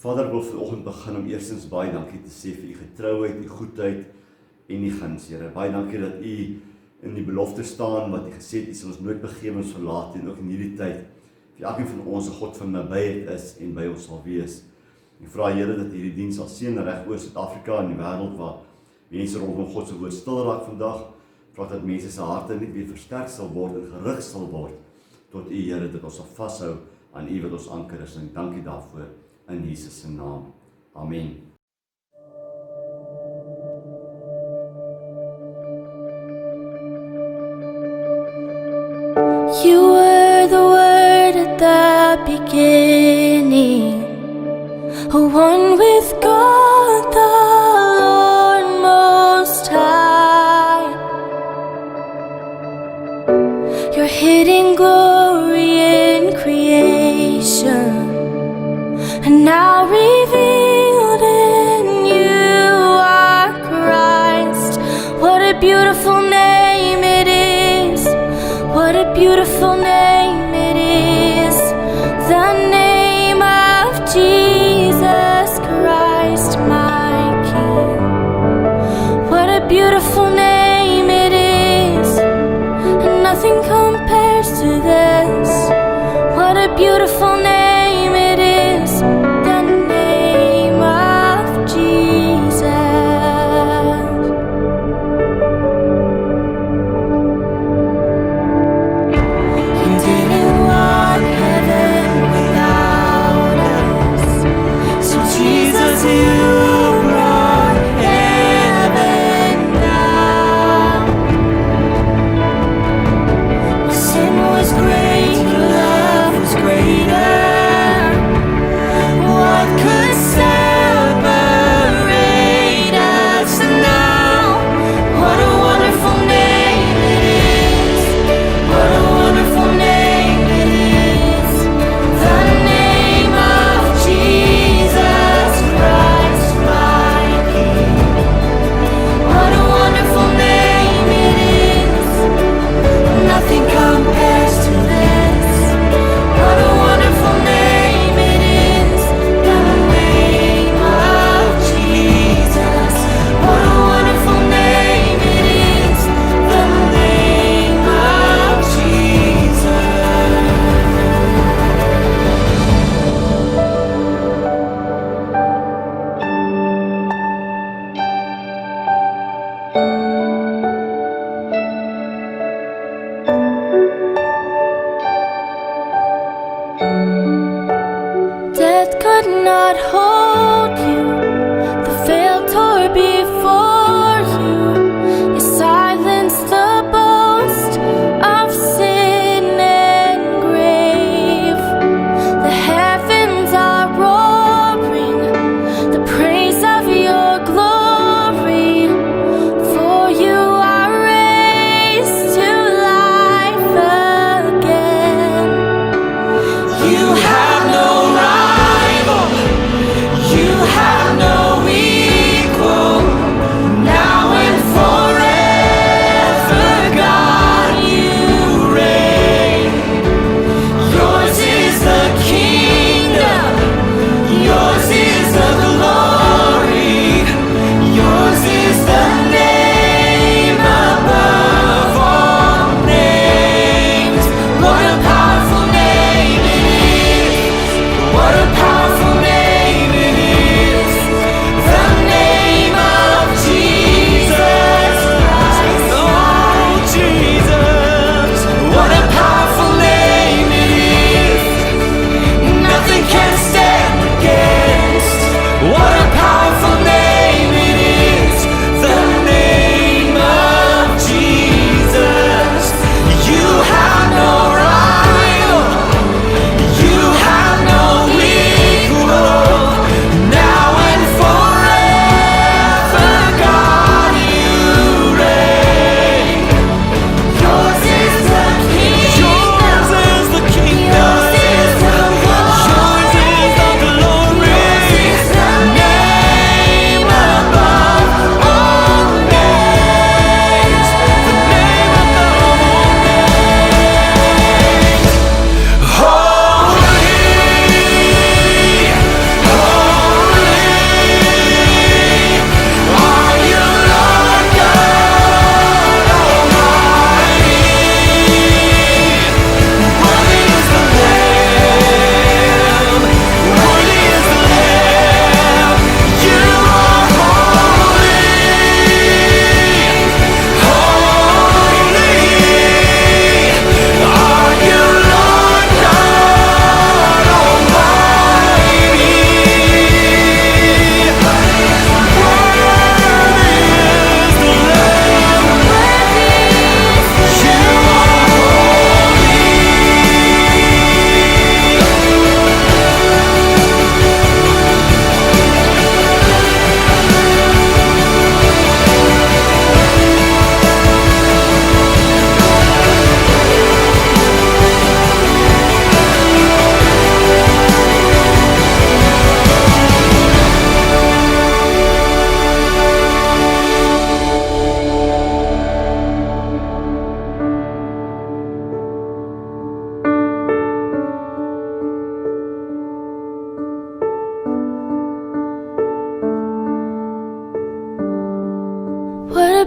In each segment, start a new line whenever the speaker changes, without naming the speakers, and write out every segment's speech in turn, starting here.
Vader, ek wil vanoggend begin om eerstens baie dankie te sê vir u getrouheid, u goedheid en u guns, Here. Baie dankie dat u in die belofte staan wat u gesê het, u sal ons nooit begewe ons verlaat en ook in hierdie tyd vir elkeen van ons 'n God van nabyheid is en by ons sal wees. Ek vra Here dat hierdie diens sal seën reg oor Suid-Afrika en die wêreld waar mense rondom God se woord stil raak vandag. Vra dat mense se harte net weer versterk sal word en gerig sal word tot u, Here, dat ons sal vashou aan u wat ons anker is. En dankie daarvoor in Jesus se naam. Amen.
You were the Word at the beginning, one with God the Lord Most High. Your hidden glory in creation, and now revealed in you are Christ. What a beautiful name it is. What a beautiful name it is. The name of Jesus Christ, my King. What a beautiful name it is. And nothing compares to this. What a beautiful name it is. The name of Jesus. You didn't want heaven without us. So Jesus, you brought heaven down. Sin was great, your love was greater. What could separate us now? What a wonderful name it is. What a wonderful name it is. The name of Jesus Christ, my King. What a wonderful name it is. Nothing compares to this. What a wonderful name it is. The name of Jesus. What a wonderful name it is. The name of Jesus. Death could not hold you. The veil tore before you. You silenced the boast of sin and grave. The heavens are roaring the praise of your glory. For you are raised to life again. You have no rival.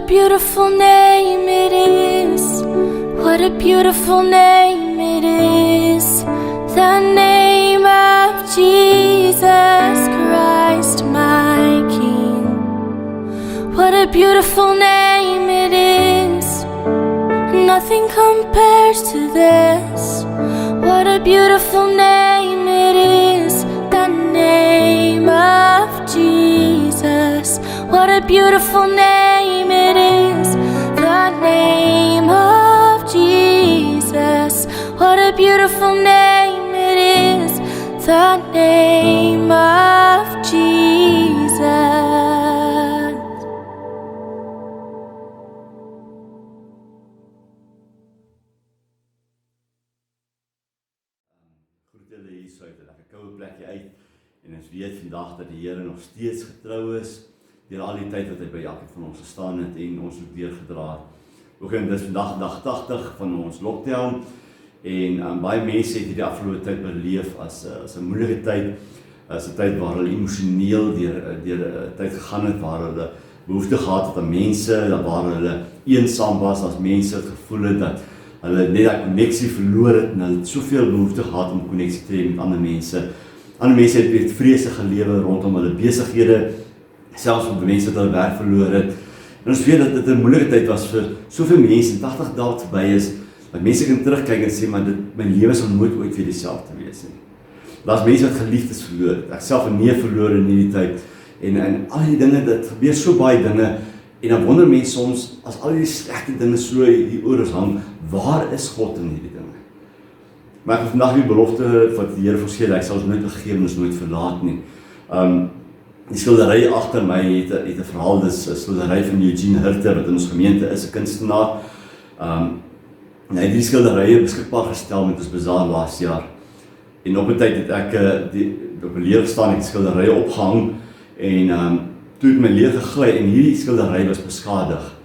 beautiful name it is. What a beautiful name it is. The name of Jesus Christ, my King. What a beautiful name it is. Nothing compares to this. What a beautiful name it is. The name of Jesus. What a beautiful name it is. The name of Jesus. What a beautiful name it is. The name of Jesus.
Groet julle hier so uit 'n lekker koue plekjie uit. En ons weet vandag dat die Here nog steeds getrou is deur al die tyd wat hy by elkeen van ons gestaan het en ons ook deurgedra het. Ook in dis vandag dag 80 van ons lockdown en baie mense het hierdie afgelope tyd beleef as 'n moeilike tyd, as 'n tyd waar hulle emosioneel deur 'n tyd gegaan het waar hulle behoefte gehad het aan mense, waar hulle eensaam was, as mense het gevoel het dat hulle net daai koneksie verloor het en hulle het soveel behoefte gehad om koneksie te hê met ander mense. Ander mense het met vrese gelewe rondom hulle besighede, selfs met mense wat hulle werk verloor het. En ons weet dat dit 'n moeilike tyd was vir soveel mense, 80 dae wat verby is, dat mense kan terugkyk en sê, maar my lewe sal nooit ooit weer dieselfde wees nie. Daar's mense wat geliefdes verloor het, ek self 'n neef verloor in hierdie tyd, en al die dinge, dit gebeur so baie dinge, en dan wonder mense soms, as al die slegte dinge so hier oor ons hang, waar is God in hierdie dinge? Maar ek het vandag die belofte wat die Here vir ons gee, hy sal ons nooit begeer en ons nooit verlaat nie. Die skildery agter my het 'n verhaal, dis 'n skildery van Eugene Hirte, wat in ons gemeente is, 'n kunstenaar. Hy het die skilderye beskikbaar gestel met ons bazaar laas jaar. En op 'n tyd het ek op 'n leer gestaan, het die skilderye opgehang, en toe het my leer gegly, en hierdie skildery was beskadig.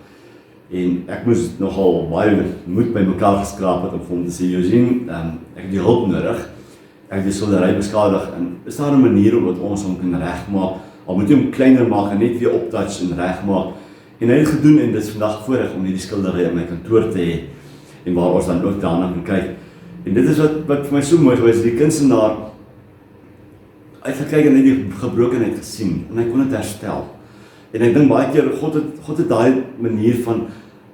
En ek moes nogal baie moed by mekaar geskraap het om vir hom te sê, Eugene, ek het die hulp nodig, ek het die skildery beskadig, en is daar 'n manier om dat ons hom kan regmaak, al moet jy hom kleiner maak en net weer optouch en regmaak. En hy het gedoen, en dit is vandag voorreg om hierdie skildery in my kantoor te hê, en waar ons dan ook daarna kan kyk. En dit is wat vir my so mooi gewees, die kunstenaar, hy het gekyk en hy het die gebrokenheid gesien, en hy kon dit herstel. En ek dink baie keer, God het daai manier van,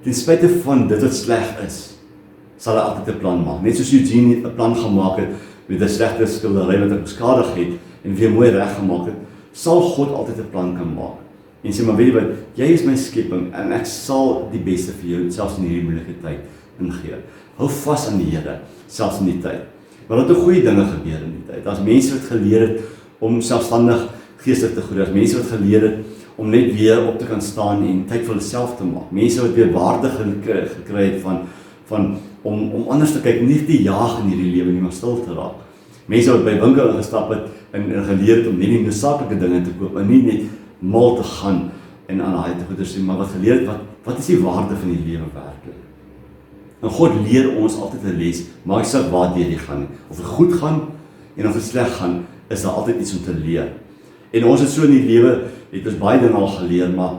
ten spyte van dit wat sleg is, sal hy altyd 'n plan maak. Net soos Eugene 'n plan gemaak het met 'n slegte skildery wat ek beskadig het en weer mooi reggemaak het, sal God altyd 'n plan kan maak. En sê, maar weet jy wat, jy is my skepping en ek sal die beste vir jou, selfs in hierdie moeilike tyd, ingee. Hou vas aan die Here, selfs in die tyd. Maar dat er goeie dinge gebeur in die tyd. Daar's mense wat geleer het om selfstandig geestelik te groei. Daar's mense wat geleer het om net weer op te kan staan en tyd vir hulle self te maak. Mense wat weer waarde gekry het om anders te kyk, nie te jaag in hierdie lewe nie, maar stil te raak. Mense wat by winkel gestap het en geleer het om net die noodsaaklike dinge te koop, en nie net mal te gaan en aan daai goeie sê, maar wat geleer het, wat is die waarde van die lewe werklik? En God leer ons altyd 'n les, maak nie saak waartoe jy gaan nie. Of dit goed gaan en of dit sleg gaan, is daar altyd iets om te leer. En ons het so in die lewe, het ons baie dinge al geleer, maar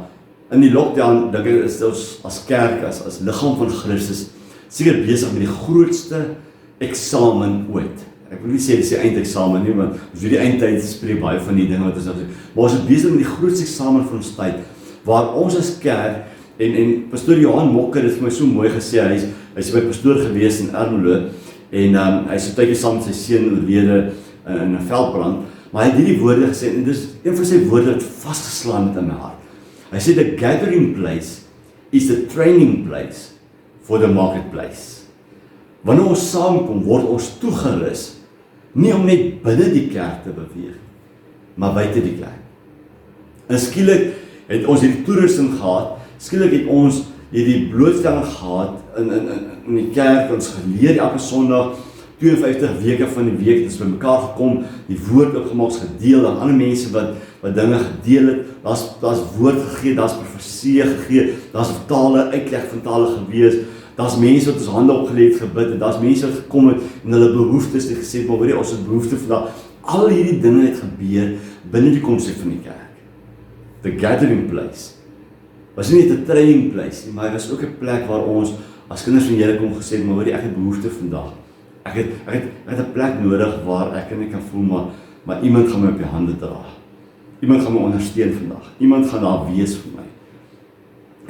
in die lockdown, dink ek, is ons as kerk, as liggaam van Christus, seker besig met die grootste eksamen ooit. Ek wil nie sê dit is die eindeksamen nie, want ons weet die eindtyd spreek baie van die dinge wat ons nou sê, maar ons is besig met die grootste eksamen van ons tyd, waar ons as kerk, en pastoor Johan Mokker het vir my so mooi gesê, hy is by pastoor gewees in Ermelo, en hy is so tydjie saam met sy seun oorlede in 'n veldbrand, maar hy het hierdie woorde gesê, en dis een van sy woorde wat vasgeslaan het in my hart. Hy sê, the gathering place is the training place for the marketplace. Wanneer ons saamkom, word ons toegerus, nie om net binne die kerk te beweeg, maar buite die kerk. En skielik het ons hierdie toerusting gehad, skielik het ons hierdie blootstelling gehad in die kerk, ons geleer elke Sondag, 52 weke van die week, het ons by mekaar gekom, die woord opgemaak, gedeel, en ander mense wat dinge gedeel het, daar's woord gegee, daar's profesie gegee, daar's uitleg van tale gewees, daar's mense wat ons hande opgelê het, gebid, en daar's mense wat gekom het, en hulle behoeftes het gesê, maar weet jy, ons het behoefte vandag, al hierdie dinge het gebeur, binne die konsep van die kerk. The gathering place was nie net 'n training place nie, maar dit was ook 'n plek waar ons as kinders van die Here kom gesê het, maar hoorie, ek het behoefte vandag. Ek het 'n plek nodig waar ek net kan voel, maar iemand gaan my op die hande dra. Iemand gaan my ondersteun vandag. Iemand gaan daar wees vir my.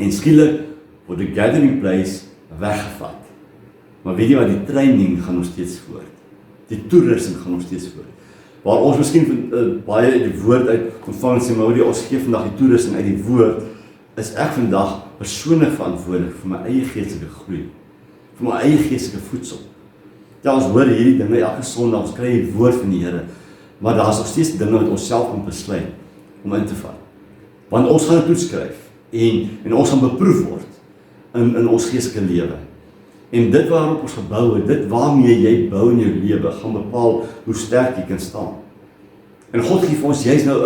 En skielik word die gathering place weggevat. Maar weet jy wat, die training gaan nog steeds voort. Die toerusting gaan nog steeds voort. Waar ons miskien baie uit die woord uit ontvang en sê, maar hoorie, ons gee vandag die toerusting uit die woord, is ek vandag persoonlik verantwoordelik vir my eie geestelike groei, vir my eie geestelike voedsel. Ja, ons hoor hierdie dinge elke Sondag, ons kry die woord van die Here, maar daar is nog steeds dinge wat ons self moet besluit om in te vat. Want ons gaan 'n toets skryf en ons gaan beproef word in ons geestelike lewe. En dit waarop ons gebou het, dit waarmee jy bou in jou lewe, gaan bepaal hoe sterk jy kan staan. En God gee vir ons juist nou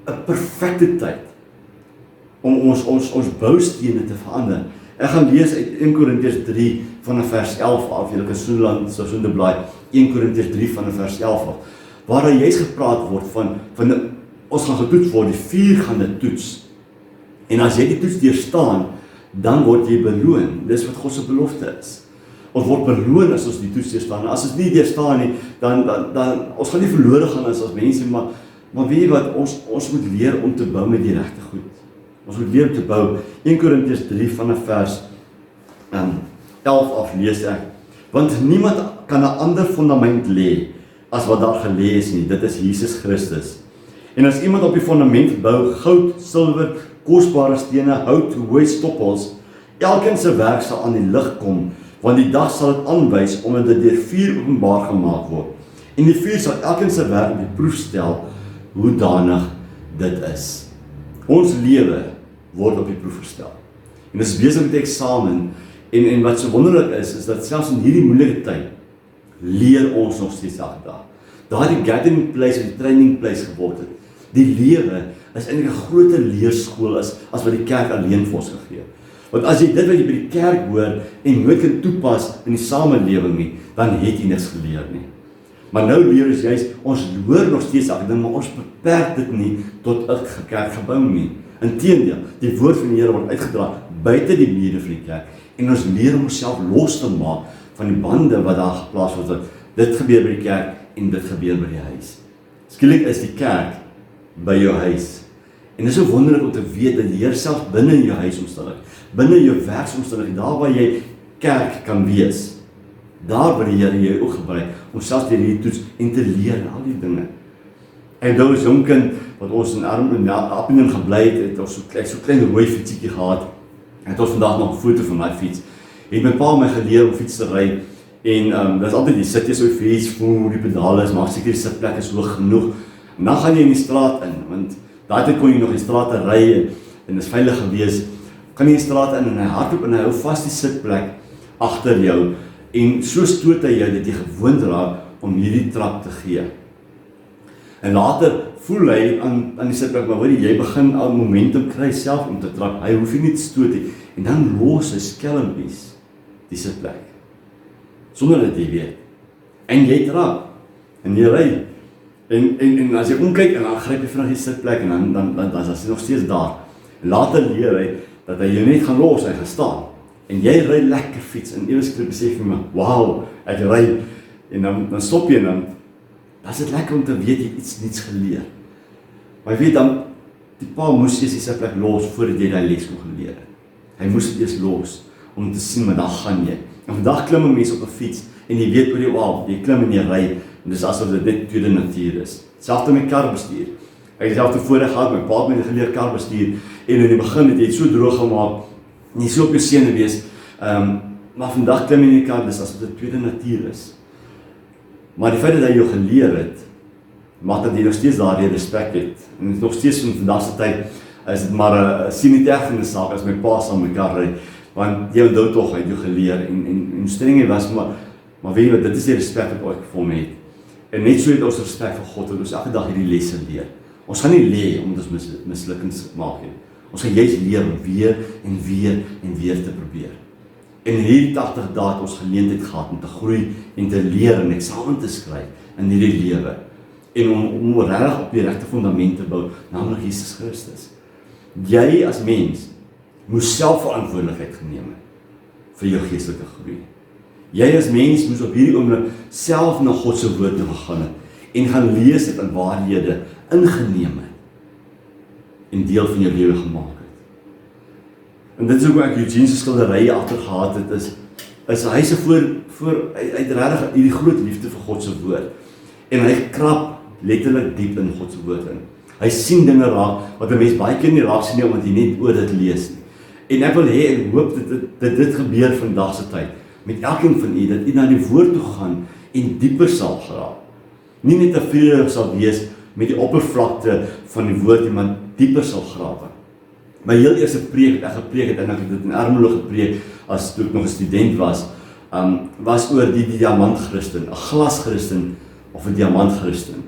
'n perfekte tyd om ons boustene te verander. Ek gaan lees uit 1 Korintiërs 3 vanaf vers 11 af. Julle kan so blaai 1 Korintiërs 3 vanaf vers 11 af. Waar daar juist gepraat word van ons gaan getoets word, die vuur gaan dit toets. En as jy die toets deurstaan, dan word jy beloon. Dis wat God se belofte is. Ons word beloon as ons die toets deurstaan. As ons nie deurstaan nie, dan ons gaan nie verlore gaan as mense, maar weet jy wat, ons moet leer om te bou met die regte goed. Ons moet leer om te bou. 1 Korintiërs 3 vanaf vers 11 af lees ek. Want niemand kan 'n ander fundament lê as wat daar gelê is nie. Dit is Jesus Christus. En as iemand op die fundament bou, goud, silwer, kosbare stene, hout, hooi, stoppels, elkeen se werk sal aan die lig kom, want die dag sal dit aanwys omdat dit deur vuur openbaar gemaak word. En die vuur sal elkeen se werk op die proef stel, hoe danig dit is. Ons lewe word op die proef gestel. En dit is besig met die eksamen, en wat so wonderlik is dat selfs in hierdie moeilike tyd, leer ons nog steeds elke dag. Daar die gathering place, die training place geword het. Die lewe is eintlik 'n groter leerskool as wat die kerk alleen vir ons gegee. Want as jy dit wat jy by die kerk hoor en nooit kan toepas in die samelewing nie, dan het jy niks geleer nie. Maar nou leer ons juist, ons hoor nog steeds elke ding, maar ons beperk dit nie tot 'n kerkgebou nie. Inteendeel, die woord van die Here word uitgedra buite die mure van die kerk en ons leer om onsself los te maak van die bande wat daar geplaas word. Dit gebeur by die kerk en dit gebeur by die huis. Skielik is die kerk by jou huis. En dit is so wonderlik om te weet dat die Here self binne in jou huisomstandigheid, binne jou werksomstandigheid, daar waar jy kerk kan wees, daar waar die Here jou ook gebruik om selfs deur hierdie toets en te leer al die dinge. En daar was 'n jong kind wat ons in Appington gebly het, ons so klein rooi fietsiekie gehad. En het ons vandag nog 'n foto van my fiets. Het my pa my geleer om fiets te ry. En dis altyd jy sit jy so op die fiets, voel hoe die pedale is, maar seker die sitplek is hoog genoeg. En dan gaan jy in die straat in, want daai tyd kon jy nog in die straat ry en is veilig gewees. Kan jy in die straat in en hy hardloop en hy hou vas die sitplek agter jou en so stoot hy jou dat jy gewoond raak om hierdie trap te gee. En later voel hy aan die sitplek, maar hoor jy begin al momentum kry self om te trap. Hy hoef nie te stoot nie en dan los hy skelmpies die sitplek. Sonder dat jy weet. En jy trap en jy ry. En as jy omkyk en dan gryp jy vinnig die sitplek en dan is hy nog steeds daar. En later leer hy dat hy jou net gaan los, hy gaan staan. En jy ry lekker fiets en eers skryp besef jy maar, wow, ek ry. En dan stop jy en dan is dit lekker om te weet jy iets niets geleer. Maar jy weet dan, die pa moes eers die sitplek los voordat jy die les kon geleer het. Hy moes dit eers los om te sien, maar dan gaan jy. En vandag klim 'n mens op 'n fiets en jy weet oor jy klim en jy ry. En dis asof dit tweede natuur is. Selfs met karbestuur. Ek het self tevore gehad, my pa het my geleer karbestuur en in die begin het jy dit so droog gemaak, nie so op jou sene wees. Maar vandag klim jy in die kar, dis asof dit tweede natuur is. Maar die feit dat hy jou geleer het, maak dat jy nog steeds daardie respek het. En nog steeds in vandag se tyd is dit maar 'n semi-tegniese saak as my pa saam met my kar ry, want jy onthou tog hy het jou geleer en streng hy was, maar weet jy wat, dit is die respek wat ek vir hom het. En net so het ons respek vir God, dat ons elke dag hierdie lesse leer. Ons gaan nie lê omdat ons mislukkings maak nie. Ons gaan juist leer om weer en weer en weer te probeer. En hierdie 80 dae het ons geleentheid gehad om te groei en te leer en eksamen te skryf in hierdie lewe. En om regtig op die regte fundament te bou, naamlik Jesus Christus. Jy as mens moes self verantwoordelikheid geneem het vir jou geestelike groei. Jy as mens moes op hierdie oomblik self na God se woord toe gegaan het en gaan lees het en waarhede ingeneem het en deel van jou lewe gemaak het. En dit is ook waar ek Eugene se skilderye agter gehad het, is hy se hy het regtig hierdie groot liefde vir God se woord. En hy krap letterlik diep in God se woord in. Hy sien dinge raak wat 'n mens baie keer nie raak sien nie, omdat jy net oor dit lees nie. En ek wil hê en hoop dat dit gebeur vandag se tyd met elkeen van u, dat u na die woord toe gaan en dieper sal geraak. Nie net tevrede sal wees met die oppervlakte van die woord, maar dieper sal grawe. My heel eerste preek wat ek gepreek het, en ek het dit in Ermelo gepreek as toe ek nog 'n student was oor die diamant-Christen, 'n glas-Christen of 'n diamant-Christen.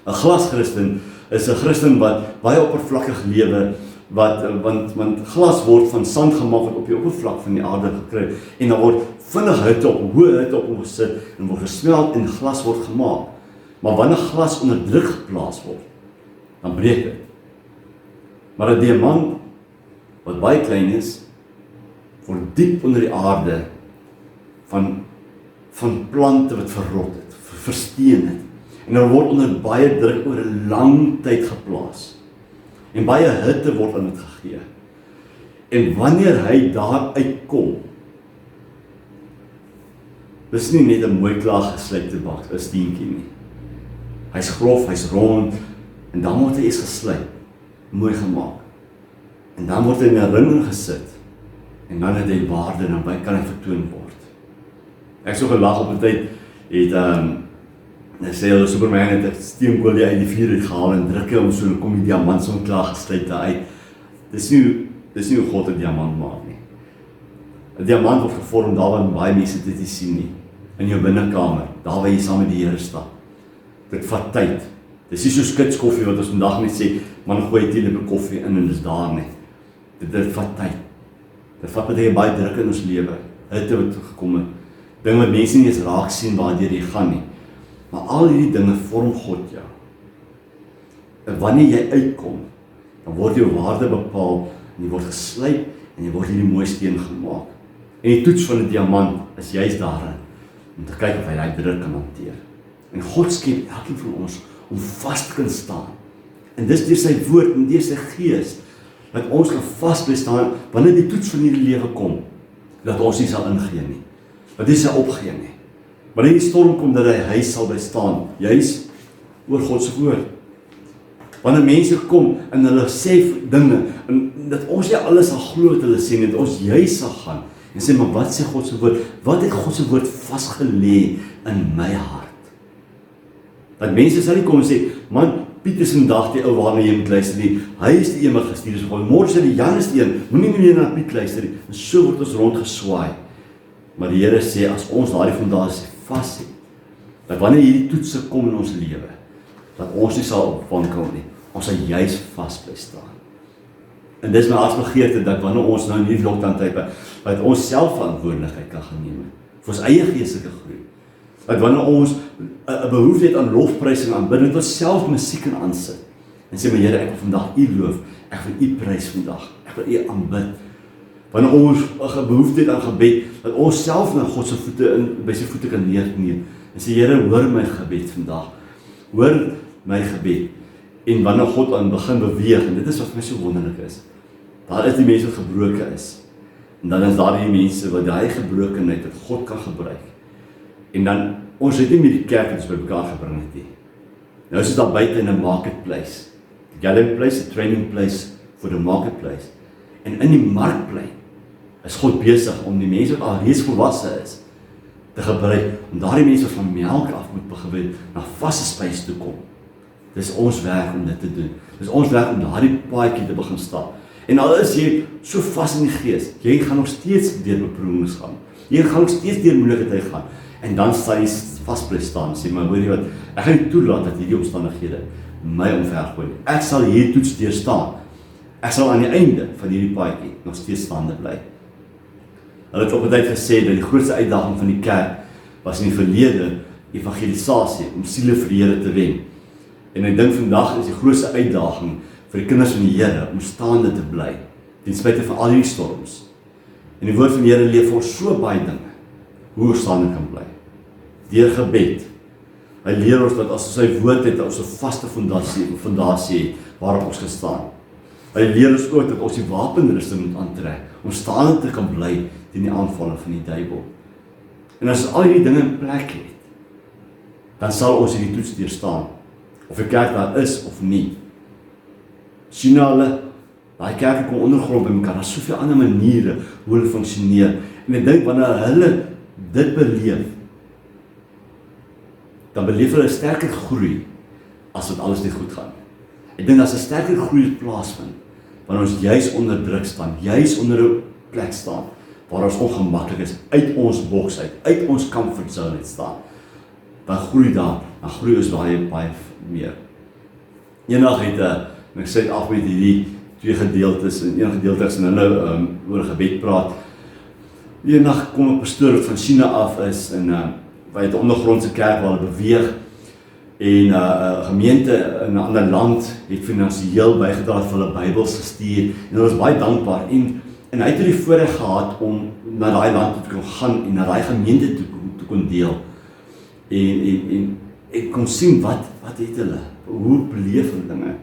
'n Glas-Christen is 'n Christen wat baie oppervlakkig lewe, want glas word van sand gemaak wat op die oppervlak van die aarde gekry, en dan word vinnig hoë hitte op gesit en word gesmelt en glas word gemaak. Maar wanneer glas onder druk geplaas word, dan breek dit. Maar 'n diamant wat baie klein is, word diep onder die aarde van plante wat verrot het, versteen het. En dan word onder baie druk oor 'n lang tyd geplaas. En baie hitte word aan dit gegee. En wanneer hy daar uitkom, dis nie net 'n mooi klaar geslypte bak, 'n steentjie nie. Hy's grof, hy's rond, en dan word hy eens geslyp, mooi gemaak. En dan word hy in 'n ring gesit, en dan het hy waarde, en dan kan hy vertoon word. Ek so gelag op 'n tyd, het sê hulle Superman het 'n steenkool uit die vuur uitgehaal en druk hom so, en kom die diamant so klaar geslyp uit. Dis nie hoe God 'n diamant maak nie. 'n Diamant word gevorm daar waar baie mense dit nie sien nie. In jou binnekamer, daar waar jy saam met die Here stap. Dit vat tyd. Dis nie so skitskoffie wat ons vandag net sê, man gooi 'n teelepel koffie in en dis daar nie. Dit vat tyd. Dit vat baie druk in ons lewe. Hitte wat gekom het. Dinge wat mense nie eens raak sien waardeur jy gaan nie. Maar al hierdie dinge vorm God jou. En wanneer jy uitkom, dan word jou waarde bepaal, en jy word geslyp, en jy word hierdie mooi steen gemaak. En die toets van 'n diamant is juist daarin, om te kyk of hy daai druk kan hanteer. En God skep elkeen van ons om vas te kan staan. En dis deur sy woord en deur sy gees, dat ons kan vas bly staan, wanneer die toets van hierdie lewe kom, dat ons nie sal ingee nie, dat nie sal opgee nie. Wanneer die storm kom, dat hy sal bly staan, juis oor God se woord. Wanneer mense kom en hulle sê dinge, en dat ons nie alles sal glo wat hulle sê, dat ons juis sal gaan, en sê, maar wat sê God se woord? Wat het God se woord vasgelê in my hart? Dat mense sal nie kom en sê, man, Piet is vandag die ou waarna jy moet luister nie, hy is die een wat gestuur is, môre sê die Jan is die een, moenie meer na Piet luister nie, en so word ons rondgeswaai. Maar die Here sê, as ons daardie fondasie vas het, dat wanneer hierdie toetse kom in ons lewe, dat ons nie sal opwankel nie, ons sal juis vas bly staan. En dis my hartsbegeerte, dat wanneer ons nou in hierdie lockdown tyd, dat ons self verantwoordelikheid kan geneem, vir ons eie geestelike groei. Dat wanneer ons 'n behoefte het aan lofprysing, aanbidding, dat ons self musiek kan aansit, en sê, maar Here, ek wil vandag U loof, ek wil U prys vandag, ek wil U aanbid. Wanneer ons 'n behoefte het aan gebed, dat ons self na God se voete by sy voete kan neerknie, en sê, Here, hoor my gebed vandag, hoor my gebed. En wanneer God aan begin beweeg, en dit is wat my so wonderlik is, daar is die mense wat gebroken is, en dan is daar die mense wat die gebrokenheid wat God kan gebruik. En dan, ons het nie meer die kerk wat ons by mekaar gebring het nie. Nou is dit daar buite in 'n marketplace, the gathering place, the training place for the marketplace. En in die markplein is God besig om die mense wat al reeds volwasse is, te gebruik, om daardie mense wat van melk af moet begin, na vaste spys toe kom. Dis ons werk om dit te doen. Dis ons werk om daardie paadjie te begin stap. En al is jy so vas in die gees, jy gaan nog steeds deur beproewings gaan. Jy gaan nog steeds deur moeilike tye gaan. En dan sal jy vas bly staan, sê, maar hoor jy wat, ek gaan nie toelaat dat hierdie omstandighede my omvergooi nie. Ek sal hierdie toets deurstaan. Ek sal aan die einde van hierdie paadjie nog steeds staande bly. Hulle het op 'n tyd gesê dat die grootste uitdaging van die kerk was in die verlede evangelisasie, om siele vir die Here te wen. En ek dink vandag is die grootste uitdaging vir die kinders van die Here om staande te bly, ten spyte van al die storms. En die woord van die Here leer vir ons so baie dinge, hoe ons staande kan bly. Deur gebed. Hy leer ons dat as ons sy woord het, ons 'n vaste fondasie het, waarop ons kan staan. Hy leer ons ook dat ons die wapenrusting moet aantrek, om staande te kan bly teen die aanvalle van die duiwel. En as al hierdie dinge in plek het, dan sal ons hierdie toets deurstaan, of 'n kerk daar is of nie. Sien hulle, daai kerke kom ondergrond by mekaar, daar's soveel ander maniere hoe hulle funksioneer. En ek dink wanneer hulle dit beleef, dan beleef hulle 'n sterker groei, as wat alles net goed gaan. Ek dink as 'n sterker groei plaasvind, wanneer ons juis onder druk staan, juis onder 'n plek staan, waar ons ongemaklik is, uit ons boks uit ons comfort zone uit staan, dan groei ons baie meer. Eendag het, en ek sê af met hierdie twee gedeeltes, en een gedeelte is en hulle oor gebed praat. Eendag kom 'n pastoor wat van China af is, en hy het 'n ondergrondse kerk waar hulle beweeg, en 'n gemeente in 'n ander land het finansiëel bygedra vir hulle Bybels gestuur, en hulle was baie dankbaar, en hy het die voorreg gehad om na daai land toe te kon gaan, en na daai gemeente te kon deel, en ek kon sien wat het hulle, hoe beleef hulle dinge,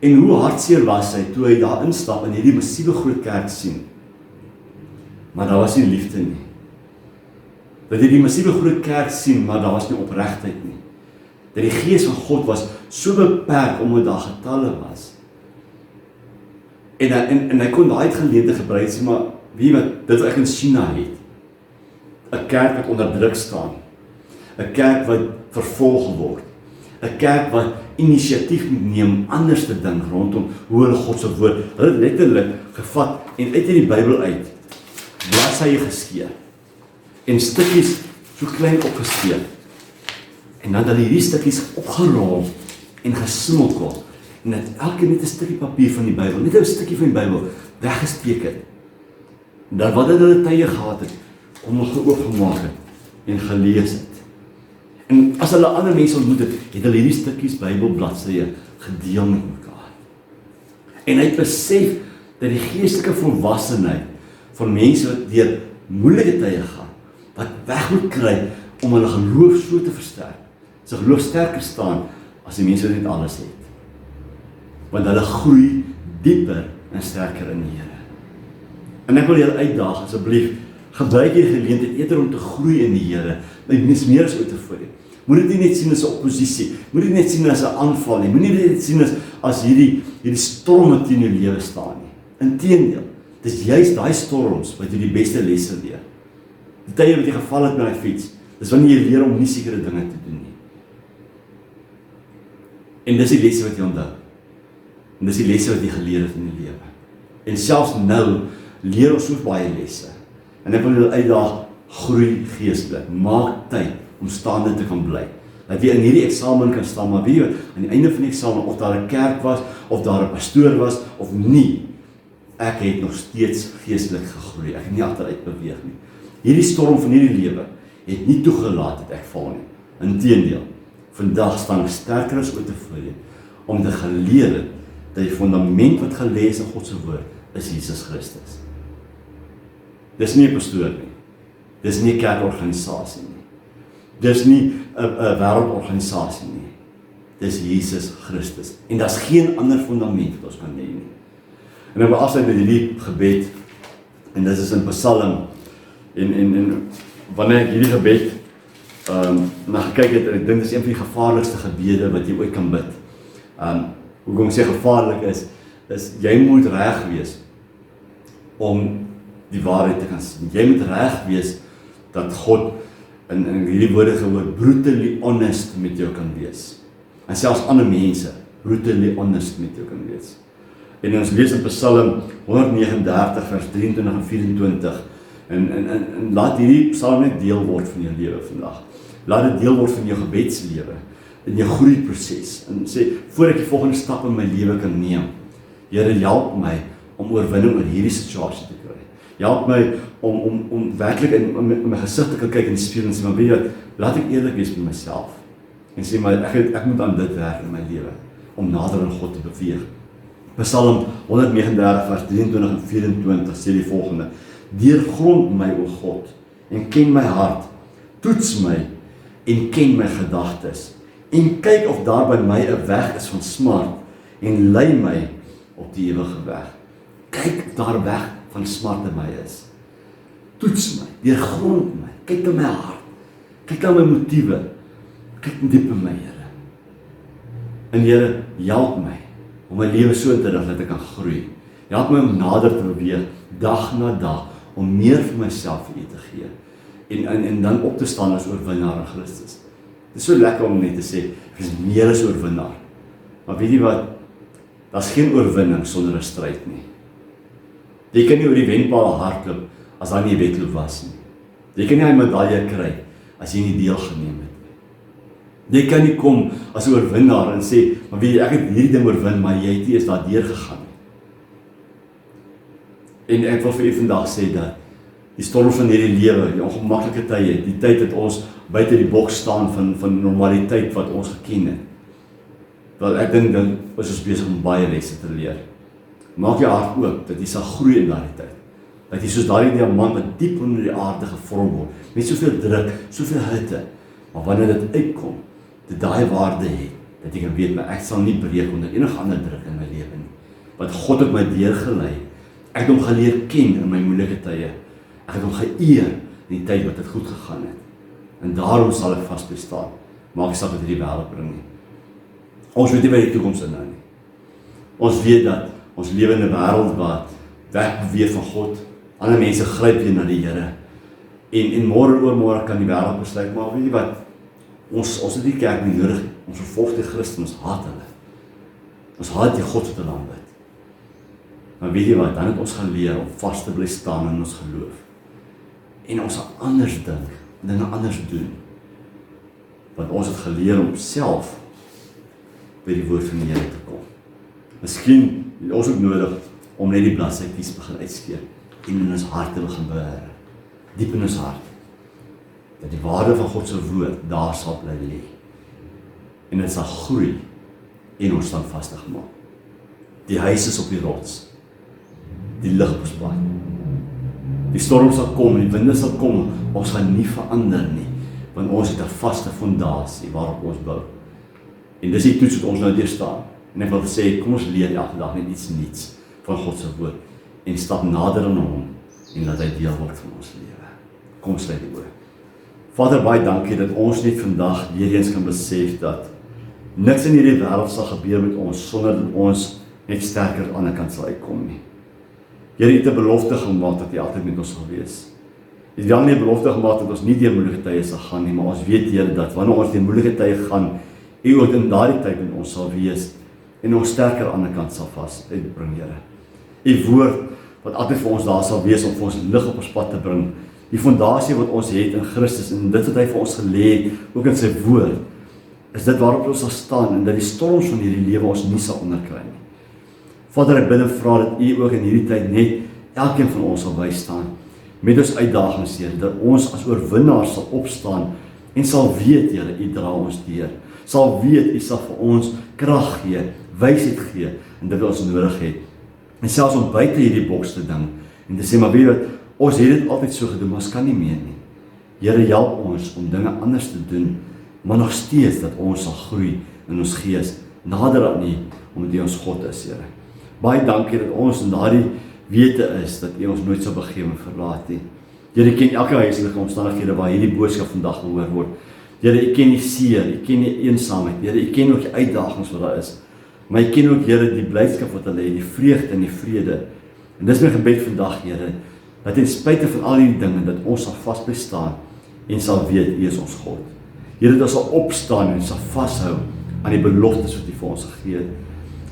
en hoe hartseer was hy toe hy daar instap en hierdie massiewe groot kerk sien, maar daar was nie liefde nie. Dat hy die massiewe groot kerk sien, maar daar was nie opregtheid nie. Dat die gees van God was so beperk omdat daar getalle was. En hy kon daai geleentheid gebruik, sê maar, wie wat dit ek in China het. 'n kerk wat onder druk staan. 'n kerk wat vervolg word. 'n kerk wat inisiatief moet neem, anders te dink rondom hoe hulle God se woord. Hulle het letterlik gevat en uit die Bybel uit bladsye geskeur en stukkies so klein opgeskeur. En dan hierdie stukkies opgerol en gesmokkel. En dat elke net 'n stukkie papier van die Bybel, net 'n stukkie van die Bybel weggesteek het. En dan wat hulle tye gehad het om hulle oopgemaak het en gelees het. En as hulle ander mense ontmoet het, het hulle hierdie stukkies Bybelbladsye gedeel met mekaar. En hy het besef dat die geestelike volwassenheid van mense wat deur moeilike tye gaan, wat weg moet kry om hulle geloof so te versterk, sy geloof sterker staan as die mense wat net alles het. Want hulle groei dieper en sterker in die Here. En ek wil julle uitdaag, asseblief, gebruik hierdie geleentheid eerder om te groei in die Here, mens meer as ooit tevore. Moet dit nie net sien as 'n oppositie, moet dit net sien as 'n aanval nie, moet nie net sien as hierdie storm wat in jou lewe staan nie. Inteendeel, dis juist daai storms wat jy die beste lesse leer. Die tye wat jy geval het met die fiets, dis wanneer jy leer om nie sekere dinge te doen nie. En dis die lesse wat jy onthou. En dis die lesse wat jy geleer het in die lewe. En selfs nou leer ons so baie lesse. En ek wil julle uitdaag, groei geestelik. Maak tyd om staande te kan bly. Dat jy in hierdie eksamen kan staan, maar weet jy, aan die einde van die eksamen, of daar 'n kerk was, of daar 'n pastoor was, of nie, ek het nog steeds geestelik gegroei. Ek het nie agteruit beweeg nie. Hierdie storm van hierdie lewe het nie toegelaat dat ek val nie. Inteendeel, vandag staan ek sterker as ooit tevore, om te geleer het, dat die fundament wat gelees in God se woord, is Jesus Christus. Dis nie 'n pastoor nie. Dis nie 'n kerkorganisasie nie. Dis nie 'n wêreldorganisasie nie. Dis Jesus Christus. En daar's geen ander fundament wat ons kan hê nie. En ek wil afsluit met hierdie gebed, en dit is in Psalm, en wanneer ek hierdie gebed na gekyk het, en ek dink dit is een van die gevaarlikste gebede wat jy ooit kan bid. Hoe kom ek sê gevaarlik is jy moet reg wees om die waarheid te kan sien. Jy moet reg wees dat God in hierdie woorde gehoor brutally honest met jou kan wees. En selfs ander mense brutally honest met jou kan wees. En ons lees in Psalm 139 vers 23 en 24 en laat hierdie Psalm net deel word van jou lewe vandag. Laat dit deel word van jou gebedslewe, in jou groeiproses, en sê, voor ek die volgende stap in my lewe kan neem, Here, help my om oorwinning oor hierdie situasie te kry. Help my om werklik in my gesig te kan kyk in die spieël en sê, maar weet jy, laat ek eerlik wees met myself, en sê, maar ek moet aan dit werk in my lewe, om nader aan God te beweeg, Psalm 139 vers 23 en 24 sê die volgende: Deurgrond my, o God, en ken my hart, toets my en ken my gedagtes, en kyk of daar by my 'n weg is van smart, en lei my op die ewige weg. Kyk of daar 'n weg van smart in my is. Toets my, deurgrond my, kyk na my hart, kyk na my motiewe, kyk diep in my, Here. En Here, help my om my lewe so te rig dat ek kan groei. Help my om nader te beweeg, dag na dag, om meer vir myself vir U te gee. En dan op te staan as oorwinnaar in Christus. Dit is so lekker om net te sê, ek is meer as oorwinnaar. Maar weet jy wat? Daar's geen oorwinning sonder 'n stryd nie. Jy kan nie oor die wenpaal hardloop as daar nie 'n wedloop was nie. Jy kan nie 'n medalje kry as jy nie deelgeneem het nie. Jy kan nie kom as 'n oorwinnaar en sê, maar weet jy, ek het hierdie ding oorwin, maar jy het nie eens daardeur gegaan nie. En ek wil vir u vandag sê dat die storm van hierdie lewe, die ongemaklike tye, die tyd dat ons buite die boks staan van normaliteit wat ons geken het. Wel, ek dink dan is ons besig om baie lesse te leer. Maak jou hart oop dat jy sal groei in daardie tyd. Dat jy soos daardie diamant wat diep onder die aarde gevorm word, met soveel druk, soveel hitte, maar wanneer dit uitkom, dit daai waarde het, dat jy kan weet, maar ek sal nie breek onder enige ander druk in my lewe nie. Want God het my deurgelei. Ek het hom geleer ken in my moeilike tye. Ek het hom geëer in die tyd wat dit goed gegaan het. En daarom sal ek vas bly staan. Maak nie saak wat hierdie wêreld bring nie. Ons weet nie wat die toekoms inhou nie. Ons weet dat ons lewe in 'n wêreld wat wegbeweeg van God. Ander mense gryp weer na die Here. En môre oormôre kan die wêreld besluit, maar weet jy wat? Ons het die kerk nie nodig. Ons vervolg die Christen, ons haat hulle. Ons haat die God wat hulle aanbid. Maar weet jy wat? Dan het ons geleer om vas te bly staan in ons geloof. En ons sal anders dink, dinge anders doen. Want ons het geleer om self by die woord van die Here te kom. Miskien het ons ook nodig om net die bladsytjies begin uitskeer en in ons harte begin beheer. Diep in ons hart. Dat die waarde van God se woord daar sal bly lê. En dit sal groei en ons standvastig maak. Die huis is op die rots. Die lig op ons pad. Die storm sal kom, die winde sal kom, ons gaan nie verander nie, want ons het 'n vaste fondasie waarop ons bou. En dis die toets wat ons nou deurstaan. En ek wil sê, kom ons leer elke dag net iets nuuts van God se woord en stap nader aan hom en laat hy deel word van ons lewe. Kom ons sluit die oë. Vader, baie dankie dat ons net vandag weer eens kan besef dat niks in hierdie wêreld sal gebeur met ons sonder dat ons net sterker aan die ander kant sal uitkom nie. Here, U het 'n belofte gemaak dat U altyd met ons sal wees. U het wel nie 'n belofte gemaak dat ons nie deur moeilike tye sal gaan nie, maar ons weet, Here, dat wanneer ons deur moeilike tye gaan, U ook in daardie tyd met ons sal wees en ons sterker aan die ander kant sal vas uitbring, Here. U woord wat altyd vir ons daar sal wees om vir ons lig op ons pad te bring. Die fondasie wat ons het in Christus en dit wat hy vir ons gelê het, ook in sy woord, is dit waarop ons sal staan en dat die storms van hierdie lewe ons nie sal onderkry nie. Vader, ek bid en vra dat U ook in hierdie tyd net elkeen van ons sal bystaan met ons uitdagings, Here, dat ons as oorwinnaars sal opstaan en sal weet, Here, U dra ons deur. Sal weet, U sal vir ons krag gee, wysheid gee en dit wat ons nodig het. En selfs om buite hierdie boks te ding en te sê, maar weet jy wat, ons het dit altyd so gedoen, maar ons kan nie meer nie. Here, help ons om dinge anders te doen, maar nog steeds dat ons sal groei in ons gees, nader aan U, omdat U ons God is, Here. Baie dankie dat ons in daardie wete is, dat U ons nooit sal begewe en verlaat nie. Here, U ken elke huislike omstandighede waar hierdie boodskap vandag gehoor word. Here, U ken die seer, U ken die eensaamheid, Here, U ken ook die uitdagings wat daar is. Maar U ken ook, Here, die blydskap wat hulle het, die vreugde en die vrede. En dis my gebed vandag, Here, dat ten spyte van al die dinge, dat ons sal vas bly staan en sal weet, U is ons God. Here, dat ons sal opstaan en sal vashou aan die beloftes wat U vir ons gegee het.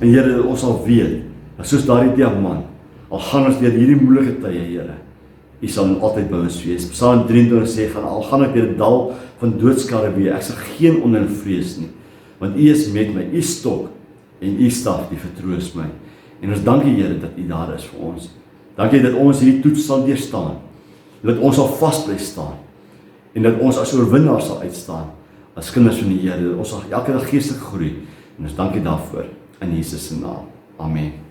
En Here, dat ons sal weet, dat soos daardie diamant, al gaan ons deur hierdie moeilike tye, Here, U sal altyd by ons wees. Psalm 23 sê, al gaan ek deur die dal van doodskare wees, ek sal geen onheil vrees nie, want U is met my, U stok en U staf, die vertroos my. En ons dankie, Here, dat U daar is vir ons. Dankie dat ons hierdie toets sal deurstaan, dat ons sal vas bly staan, en dat ons as oorwinnaars sal uitstaan, as kinders van die Here, dat ons sal elke dag geestelik groei, en ons dankie daarvoor, in Jesus se naam. Amen.